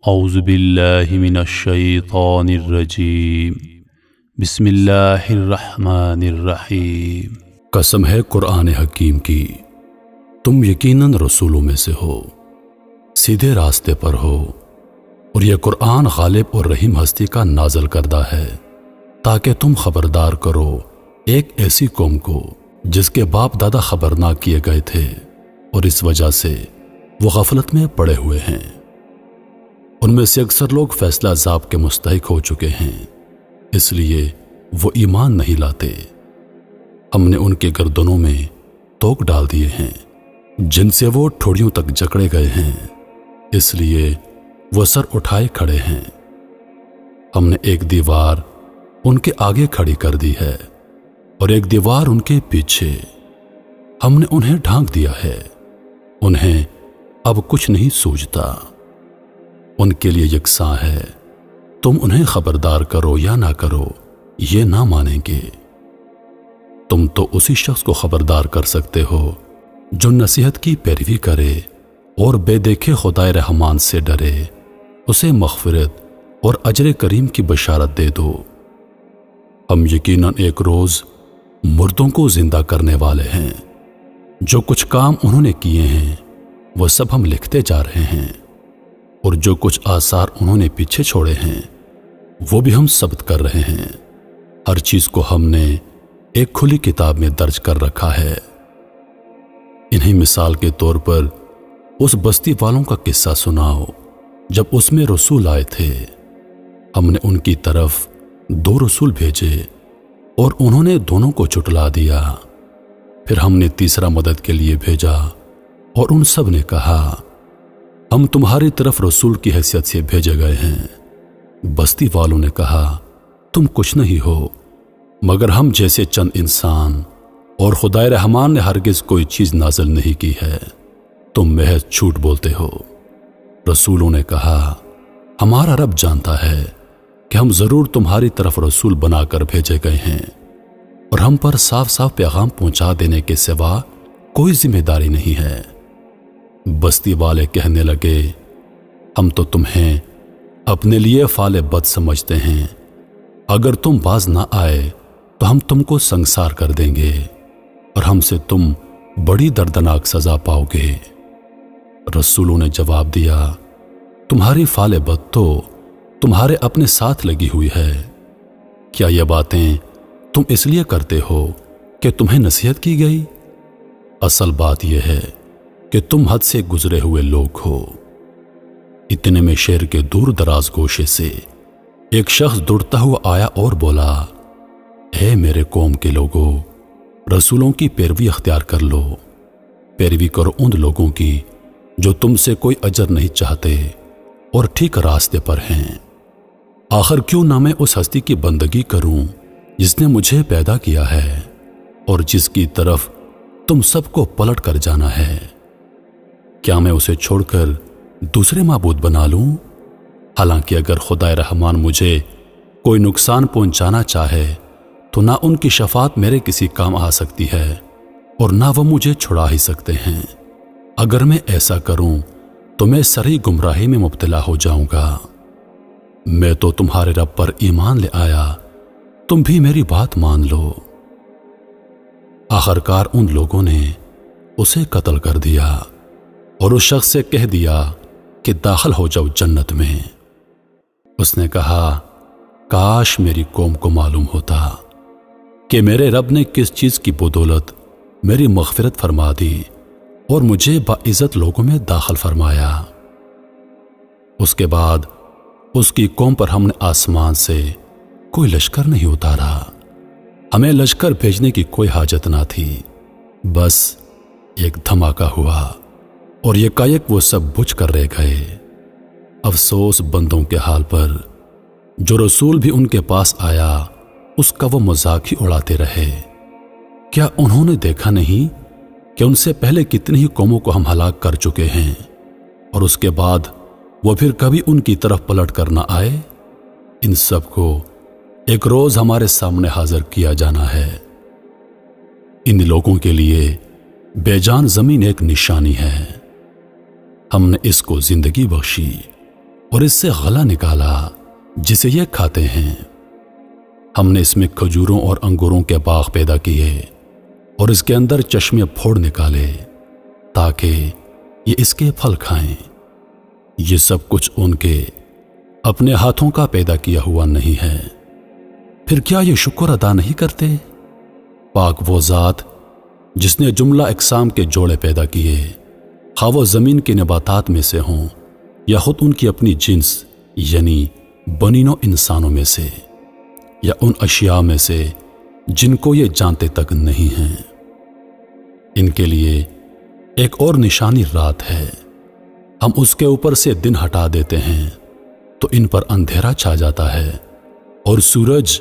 اعوذ باللہ من الشیطان الرجیم بسم اللہ الرحمن الرحیم۔ قسم ہے قرآن حکیم کی، تم یقیناً رسولوں میں سے ہو، سیدھے راستے پر ہو، اور یہ قرآن غالب اور رحیم ہستی کا نازل کردہ ہے تاکہ تم خبردار کرو ایک ایسی قوم کو جس کے باپ دادا خبر نہ کیے گئے تھے اور اس وجہ سے وہ غفلت میں پڑے ہوئے ہیں۔ ان میں سے اکثر لوگ فیصلہ عذاب کے مستحق ہو چکے ہیں، اس لیے وہ ایمان نہیں لاتے۔ ہم نے ان کے گردنوں میں توق ڈال دیے ہیں جن سے وہ ٹھوڑیوں تک جکڑے گئے ہیں، اس لیے وہ سر اٹھائے کھڑے ہیں۔ ہم نے ایک دیوار ان کے آگے کھڑی کر دی ہے اور ایک دیوار ان کے پیچھے۔ ہم نے انہیں ڈھانک دیا ہے، انہیں اب کچھ نہیں سوجھتا۔ ان کے لیے یکساں ہے، تم انہیں خبردار کرو یا نہ کرو یہ نہ مانیں گے۔ تم تو اسی شخص کو خبردار کر سکتے ہو جو نصیحت کی پیروی کرے اور بے دیکھے خدائے رحمان سے ڈرے، اسے مغفرت اور اجر کریم کی بشارت دے دو۔ ہم یقیناً ایک روز مردوں کو زندہ کرنے والے ہیں، جو کچھ کام انہوں نے کیے ہیں وہ سب ہم لکھتے جا رہے ہیں، اور جو کچھ آثار انہوں نے پیچھے چھوڑے ہیں وہ بھی ہم ثبت کر رہے ہیں۔ ہر چیز کو ہم نے ایک کھلی کتاب میں درج کر رکھا ہے۔ انہیں مثال کے طور پر اس بستی والوں کا قصہ سناؤ جب اس میں رسول آئے تھے۔ ہم نے ان کی طرف 2 رسول بھیجے اور انہوں نے دونوں کو چٹلا دیا۔ پھر ہم نے تیسرا مدد کے لیے بھیجا اور ان سب نے کہا ہم تمہاری طرف رسول کی حیثیت سے بھیجے گئے ہیں۔ بستی والوں نے کہا تم کچھ نہیں ہو مگر ہم جیسے چند انسان، اور خدائے رحمان نے ہرگز کوئی چیز نازل نہیں کی ہے، تم محض جھوٹ بولتے ہو۔ رسولوں نے کہا ہمارا رب جانتا ہے کہ ہم ضرور تمہاری طرف رسول بنا کر بھیجے گئے ہیں، اور ہم پر صاف صاف پیغام پہنچا دینے کے سوا کوئی ذمہ داری نہیں ہے۔ بستی والے کہنے لگے ہم تو تمہیں اپنے لیے فعال بد سمجھتے ہیں، اگر تم باز نہ آئے تو ہم تم کو سنگسار کر دیں گے اور ہم سے تم بڑی دردناک سزا پاؤ گے۔ رسولوں نے جواب دیا تمہاری فعال بد تو تمہارے اپنے ساتھ لگی ہوئی ہے، کیا یہ باتیں تم اس لیے کرتے ہو کہ تمہیں نصیحت کی گئی؟ اصل بات یہ ہے کہ تم حد سے گزرے ہوئے لوگ ہو۔ اتنے میں شہر کے دور دراز گوشے سے ایک شخص دوڑتا ہوا آیا اور بولا اے میرے قوم کے لوگوں، رسولوں کی پیروی اختیار کر لو، پیروی کرو ان لوگوں کی جو تم سے کوئی اجر نہیں چاہتے اور ٹھیک راستے پر ہیں۔ آخر کیوں نہ میں اس ہستی کی بندگی کروں جس نے مجھے پیدا کیا ہے اور جس کی طرف تم سب کو پلٹ کر جانا ہے؟ کیا میں اسے چھوڑ کر دوسرے معبود بنا لوں؟ حالانکہ اگر خدائے رحمان مجھے کوئی نقصان پہنچانا چاہے تو نہ ان کی شفاعت میرے کسی کام آ سکتی ہے اور نہ وہ مجھے چھڑا ہی سکتے ہیں۔ اگر میں ایسا کروں تو میں سری گمراہی میں مبتلا ہو جاؤں گا۔ میں تو تمہارے رب پر ایمان لے آیا، تم بھی میری بات مان لو۔ آخرکار ان لوگوں نے اسے قتل کر دیا اور اس شخص سے کہہ دیا کہ داخل ہو جاؤ جنت میں۔ اس نے کہا کاش میری قوم کو معلوم ہوتا کہ میرے رب نے کس چیز کی بدولت میری مغفرت فرما دی اور مجھے باعزت لوگوں میں داخل فرمایا۔ اس کے بعد اس کی قوم پر ہم نے آسمان سے کوئی لشکر نہیں اتارا، ہمیں لشکر بھیجنے کی کوئی حاجت نہ تھی، بس ایک دھماکہ ہوا اور یکایک وہ سب بجھ کر رہ گئے۔ افسوس بندوں کے حال پر، جو رسول بھی ان کے پاس آیا اس کا وہ مذاق ہی اڑاتے رہے۔ کیا انہوں نے دیکھا نہیں کہ ان سے پہلے کتنی ہی قوموں کو ہم ہلاک کر چکے ہیں، اور اس کے بعد وہ پھر کبھی ان کی طرف پلٹ کر نہ آئے؟ ان سب کو ایک روز ہمارے سامنے حاضر کیا جانا ہے۔ ان لوگوں کے لیے بے جان زمین ایک نشانی ہے، ہم نے اس کو زندگی بخشی اور اس سے غلہ نکالا جسے یہ کھاتے ہیں۔ ہم نے اس میں کھجوروں اور انگوروں کے باغ پیدا کیے اور اس کے اندر چشمے پھوڑ نکالے تاکہ یہ اس کے پھل کھائیں۔ یہ سب کچھ ان کے اپنے ہاتھوں کا پیدا کیا ہوا نہیں ہے، پھر کیا یہ شکر ادا نہیں کرتے؟ پاک وہ ذات جس نے جملہ اقسام کے جوڑے پیدا کیے، خواہ وہ زمین کے نباتات میں سے ہوں یا خود ان کی اپنی جنس یعنی بنینوں انسانوں میں سے، یا ان اشیاء میں سے جن کو یہ جانتے تک نہیں ہیں۔ ان کے لیے ایک اور نشانی رات ہے، ہم اس کے اوپر سے دن ہٹا دیتے ہیں تو ان پر اندھیرا چھا جاتا ہے اور سورج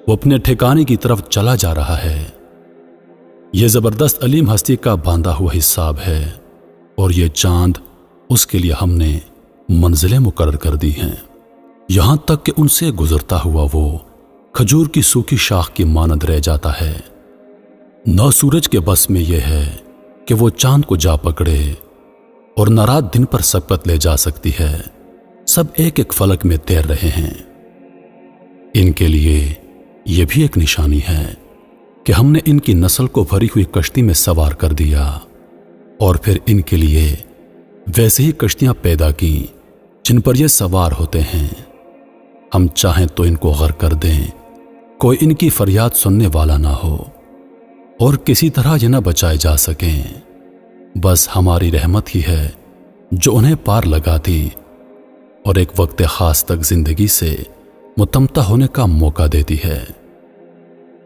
وہ اپنے ٹھکانے کی طرف چلا جا رہا ہے۔ یہ زبردست علیم ہستی کا باندھا ہوا حساب ہے، اور یہ چاند اس کے لیے ہم نے منزلیں مقرر کر دی ہیں، یہاں تک کہ ان سے گزرتا ہوا وہ کھجور کی سوکھی شاخ کی مانند رہ جاتا ہے۔ نہ سورج کے بس میں یہ ہے کہ وہ چاند کو جا پکڑے، اور نہ رات دن پر سبقت لے جا سکتی ہے، سب ایک ایک فلک میں تیر رہے ہیں۔ ان کے لیے یہ بھی ایک نشانی ہے کہ ہم نے ان کی نسل کو بھری ہوئی کشتی میں سوار کر دیا، اور پھر ان کے لیے ویسے ہی کشتیاں پیدا کی جن پر یہ سوار ہوتے ہیں۔ ہم چاہیں تو ان کو غرق کر دیں، کوئی ان کی فریاد سننے والا نہ ہو، اور کسی طرح یہ نہ بچائے جا سکیں۔ بس ہماری رحمت ہی ہے جو انہیں پار لگاتی اور ایک وقت خاص تک زندگی سے متمتع ہونے کا موقع دیتی ہے۔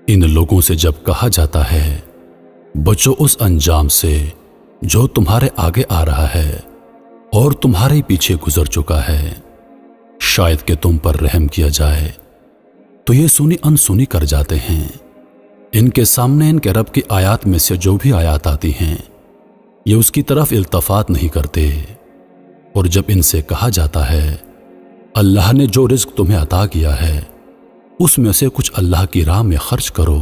ان لوگوں سے جب کہا جاتا ہے بچو اس انجام سے جو تمہارے آگے آ رہا ہے اور تمہارے پیچھے گزر چکا ہے، شاید کہ تم پر رحم کیا جائے، تو یہ سنی انسنی کر جاتے ہیں۔ ان کے سامنے ان کے رب کی آیات میں سے جو بھی آیات آتی ہیں یہ اس کی طرف التفات نہیں کرتے، اور جب ان سے کہا جاتا ہے اللہ نے جو رزق تمہیں عطا کیا ہے اس میں سے کچھ اللہ کی راہ میں خرچ کرو،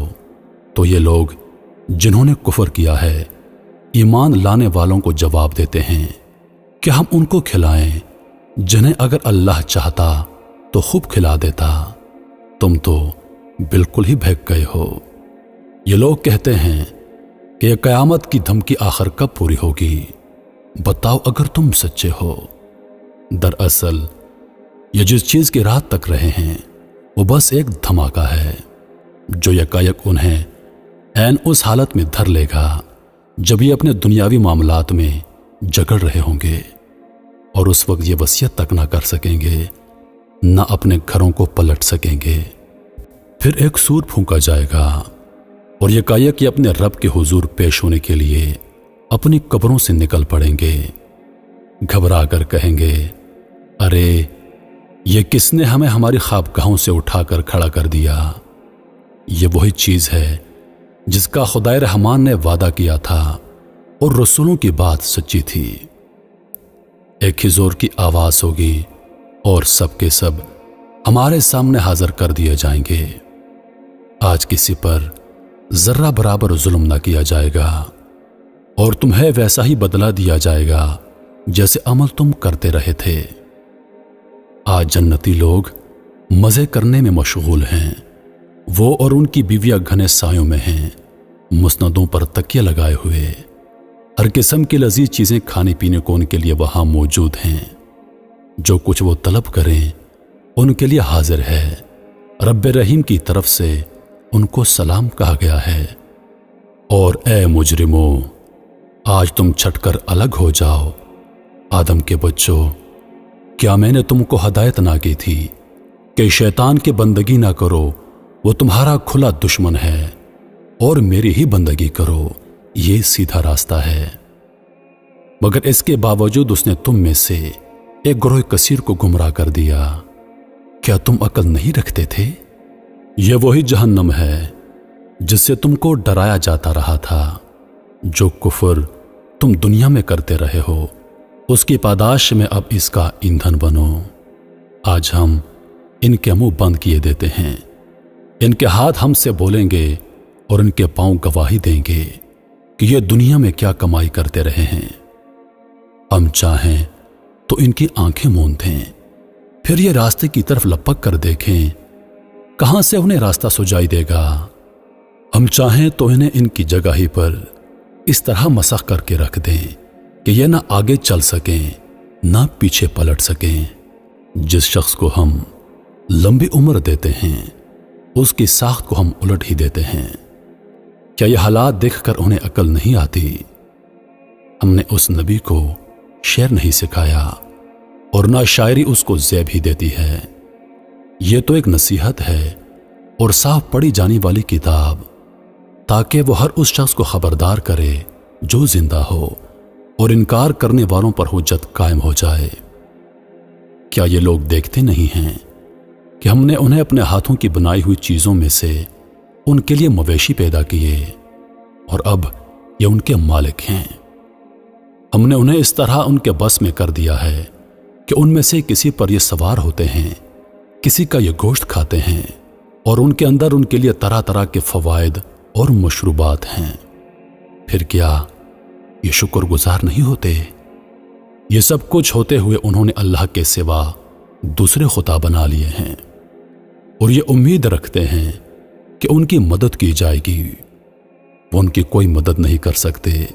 تو یہ لوگ جنہوں نے کفر کیا ہے ایمان لانے والوں کو جواب دیتے ہیں کہ ہم ان کو کھلائیں جنہیں اگر اللہ چاہتا تو خوب کھلا دیتا، تم تو بالکل ہی بہک گئے ہو۔ یہ لوگ کہتے ہیں کہ یہ قیامت کی دھمکی آخر کب پوری ہوگی، بتاؤ اگر تم سچے ہو۔ دراصل یہ جس چیز کی راہ تک رہے ہیں وہ بس ایک دھماکہ ہے جو یکایک انہیں عین اس حالت میں دھر لے گا جب یہ اپنے دنیاوی معاملات میں جگڑ رہے ہوں گے، اور اس وقت یہ وصیت تک نہ کر سکیں گے، نہ اپنے گھروں کو پلٹ سکیں گے۔ پھر ایک سور پھونکا جائے گا اور یکایک یہ اپنے رب کے حضور پیش ہونے کے لیے اپنی قبروں سے نکل پڑیں گے، گھبرا کر کہیں گے ارے یہ کس نے ہمیں ہماری خوابگاہوں سے اٹھا کر کھڑا کر دیا؟ یہ وہی چیز ہے جس کا خدائے رحمان نے وعدہ کیا تھا اور رسولوں کی بات سچی تھی۔ ایک ہی زور کی آواز ہوگی اور سب کے سب ہمارے سامنے حاضر کر دیے جائیں گے۔ آج کسی پر ذرہ برابر ظلم نہ کیا جائے گا، اور تمہیں ویسا ہی بدلہ دیا جائے گا جیسے عمل تم کرتے رہے تھے۔ آج جنتی لوگ مزے کرنے میں مشغول ہیں، وہ اور ان کی بیویاں گھنے سایوں میں ہیں، مسندوں پر تکیے لگائے ہوئے، ہر قسم کی لذیذ چیزیں کھانے پینے کو ان کے لیے وہاں موجود ہیں، جو کچھ وہ طلب کریں ان کے لیے حاضر ہے۔ رب رحیم کی طرف سے ان کو سلام کہا گیا ہے۔ اور اے مجرموں، آج تم چھٹ کر الگ ہو جاؤ۔ آدم کے بچوں، کیا میں نے تم کو ہدایت نہ کی تھی کہ شیطان کی بندگی نہ کرو، وہ تمہارا کھلا دشمن ہے، اور میری ہی بندگی کرو، یہ سیدھا راستہ ہے۔ مگر اس کے باوجود اس نے تم میں سے ایک گروہ کثیر کو گمراہ کر دیا۔ کیا تم عقل نہیں رکھتے تھے؟ یہ وہی جہنم ہے جس سے تم کو ڈرایا جاتا رہا تھا۔ جو کفر تم دنیا میں کرتے رہے ہو اس کی پاداش میں اب اس کا ایندھن بنو۔ آج ہم ان کے منہ بند کیے دیتے ہیں، ان کے ہاتھ ہم سے بولیں گے اور ان کے پاؤں گواہی دیں گے کہ یہ دنیا میں کیا کمائی کرتے رہے ہیں۔ ہم چاہیں تو ان کی آنکھیں موند دیں پھر یہ راستے کی طرف لپک کر دیکھیں، کہاں سے انہیں راستہ سجائی دے گا؟ ہم چاہیں تو انہیں ان کی جگہ ہی پر اس طرح مسخ کر کے رکھ دیں کہ یہ نہ آگے چل سکیں نہ پیچھے پلٹ سکیں۔ جس شخص کو ہم لمبی عمر دیتے ہیں اس کی ساخت کو ہم الٹ ہی دیتے ہیں۔ کیا یہ حالات دیکھ کر انہیں عقل نہیں آتی؟ ہم نے اس نبی کو شعر نہیں سکھایا اور نہ شاعری اس کو زیب ہی دیتی ہے۔ یہ تو ایک نصیحت ہے اور صاف پڑھی جانے والی کتاب، تاکہ وہ ہر اس شخص کو خبردار کرے جو زندہ ہو اور انکار کرنے والوں پر حجت قائم ہو جائے۔ کیا یہ لوگ دیکھتے نہیں ہیں کہ ہم نے انہیں اپنے ہاتھوں کی بنائی ہوئی چیزوں میں سے ان کے لیے مویشی پیدا کیے اور اب یہ ان کے مالک ہیں؟ ہم نے انہیں اس طرح ان کے بس میں کر دیا ہے کہ ان میں سے کسی پر یہ سوار ہوتے ہیں، کسی کا یہ گوشت کھاتے ہیں، اور ان کے اندر ان کے لیے طرح طرح کے فوائد اور مشروبات ہیں۔ پھر کیا یہ شکر گزار نہیں ہوتے؟ یہ سب کچھ ہوتے ہوئے انہوں نے اللہ کے سوا دوسرے خدا بنا لیے ہیں اور یہ امید رکھتے ہیں کہ ان کی مدد کی جائے گی۔ وہ ان کی کوئی مدد نہیں کر سکتے،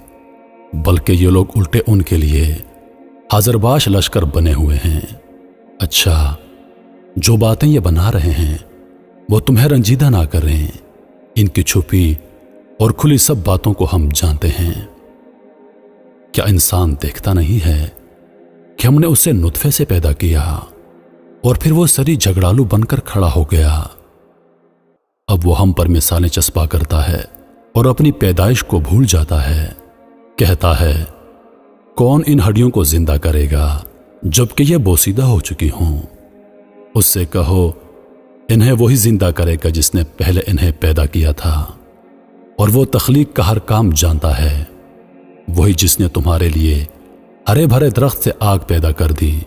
بلکہ یہ لوگ الٹے ان کے لیے حاضر باش لشکر بنے ہوئے ہیں۔ اچھا، جو باتیں یہ بنا رہے ہیں وہ تمہیں رنجیدہ نہ کریں، ان کی چھپی اور کھلی سب باتوں کو ہم جانتے ہیں۔ کیا انسان دیکھتا نہیں ہے کہ ہم نے اسے نطفے سے پیدا کیا اور پھر وہ سری جھگڑالو بن کر کھڑا ہو گیا؟ اب وہ ہم پر مثالیں چسپا کرتا ہے اور اپنی پیدائش کو بھول جاتا ہے۔ کہتا ہے، کون ان ہڈیوں کو زندہ کرے گا جبکہ یہ بوسیدہ ہو چکی ہوں؟ اس سے کہو، انہیں وہی زندہ کرے گا جس نے پہلے انہیں پیدا کیا تھا، اور وہ تخلیق کا ہر کام جانتا ہے۔ وہی جس نے تمہارے لیے ہرے بھرے درخت سے آگ پیدا کر دی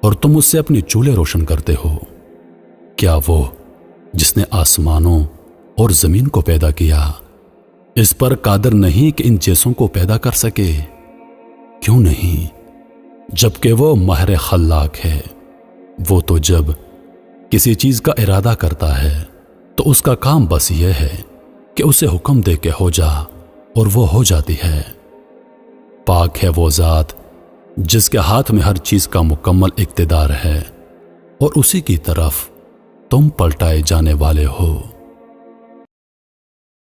اور تم اس سے اپنی چولہے روشن کرتے ہو۔ کیا وہ جس نے آسمانوں اور زمین کو پیدا کیا اس پر قادر نہیں کہ ان جیسوں کو پیدا کر سکے؟ کیوں نہیں، جبکہ وہ ماہر خلاق ہے۔ وہ تو جب کسی چیز کا ارادہ کرتا ہے تو اس کا کام بس یہ ہے کہ اسے حکم دے کے ہو جا، اور وہ ہو جاتی ہے۔ پاک ہے وہ ذات جس کے ہاتھ میں ہر چیز کا مکمل اقتدار ہے، اور اسی کی طرف تم پلٹائے جانے والے ہو۔